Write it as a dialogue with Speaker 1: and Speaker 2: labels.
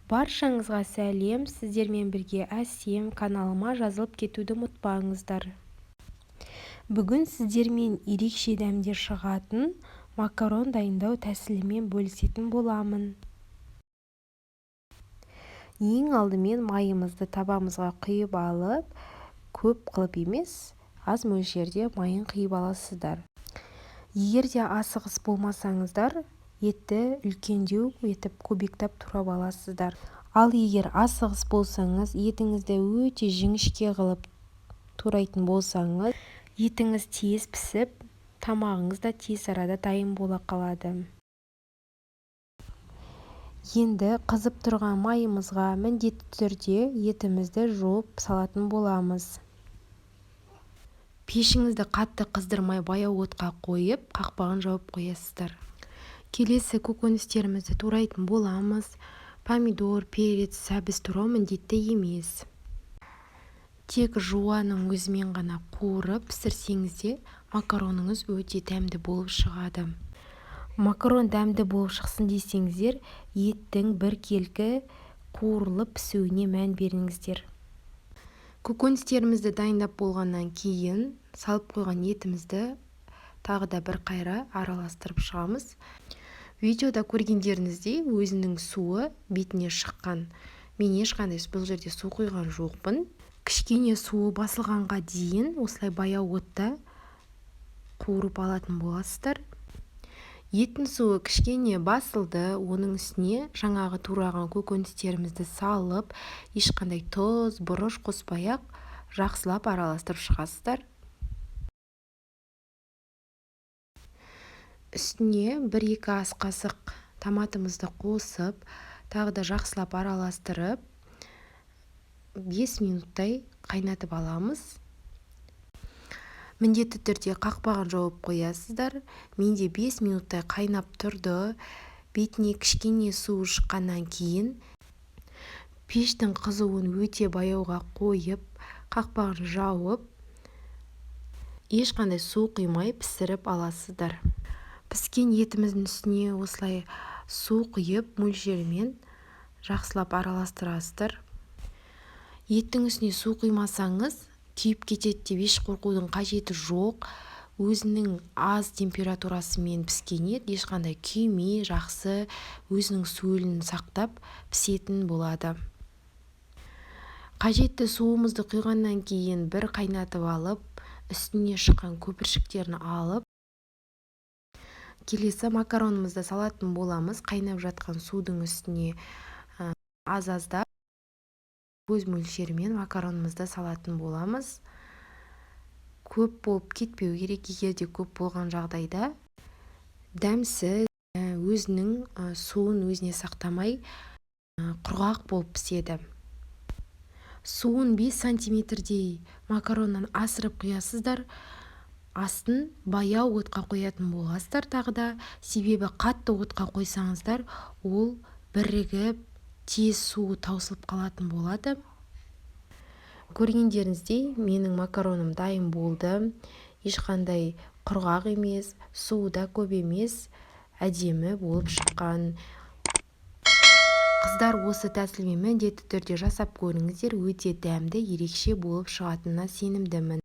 Speaker 1: Баршаңызға сәлем, сіздермен бірге әсем каналыма жазылып кетуді ұмытпаңыздар. Бүгін сіздермен ерекше дәмде шығатын макарон дайындау тәсілімен бөлісетін боламын. Ең алдымен майымызды табамызға құйып алып, көп қылып емес, аз мөлшерде майын құйып аласыздар. Егер де асығыс болмасаңыздар, етті үлкендеу етіп кубиктап турап аласыздар. Ал егер асығыс болсаңыз, етіңізді өте жіңішке қылып турайтын болсаңыз, етіңіз тез пісіп, тамағыңыз да тез арада дайын бола қалады. Енді қызып тұрған майымызға міндетті түрде етімізді жуып салатын боламыз. Пешіңізді қатты қыздырмай баяу отқа қойып, қақпағын жауып қоясыздар. Келесі көкөністерімізді турайтын боламыз. Помидор, перец, сәбіз турау міндетті емес. Тек жуаның өзімен ғана қуырып пісірсеңіз де макароныңыз өте дәмді болып шығады. Макарон дәмді болып шықсын десеңіздер, еттің біркелкі қуырылып пісуіне мән беріңіздер. Көкөністерімізді дайындап болғаннан кейін салып қойған етімізді тағы да бір қайра араластырып шығамыз. Видеода көргендеріңіздей өзінің суы бетіне шыққан. Мен ешқандай бұл жерде су құйған жоқпын. Кішкене суы басылғанға дейін осылай баяу отта қуырып алатын боласыздар. Еттің суы кішкене басылды, оның үстіне жаңағы тураған көкөністерімізді салып, ешқандай тұз, бұрыш қоспай-ақ жақсылап араластырып шығасыздар. Үстіне 1-2 ас қасық томатымызды қосып, тағы да жақсылап араластырып, 5 минуттай қайнатып аламыз. Міндетті түрде қақпағын жауып қоясыздар. Менде 5 минуттай қайнап тұрды. Бетіне кішкене су шыққаннан кейін пештің қызуын өте баяуға қойып, қақпағын жауып, ешқандай су құймай пісіріп аласыздар. Піскен етіміздің үстіне осылай су құйып, мөлшерімен жақсылап араластырасыздар. Еттің үстіне су құймасаңыз, күйіп кетеді деп еш қорқудың қажеті жоқ. Өзінің аз температурасымен піскен ет ешқандай күймей, жақсы өзінің сөлін сақтап пісетін болады. Қажетті суымызды құйғаннан кейін бір қайнатып алып, үстіне шыққан көпіршіктерін алып, келесі макаронымызды салатын боламыз. Қайнап жатқан судың үстіне аз-аздап өз мөлшерімен макаронымызды салатын боламыз. Көп болып кетпеу керек, егер де көп болған жағдайда дәмсіз, өзінің суын өзіне сақтамай құрғақ болып піседі. Суын 5 сантиметрдей макароннан асырып құясыздар. Астын баяу отқа қоятын боласыздар тағы да, себебі қатты отқа қойсаңыздар, ол бірігіп, тез суы таусылып қалатын болады. Көргендеріңіздей менің макароным дайын болды. Ешқандай құрғақ емес, суы да көп емес, әдемі болып шыққан. Қыздар, осы тәсілмен міндетті түрде жасап көріңіздер, өте дәмді, ерекше болып шығатынына сенімдімін.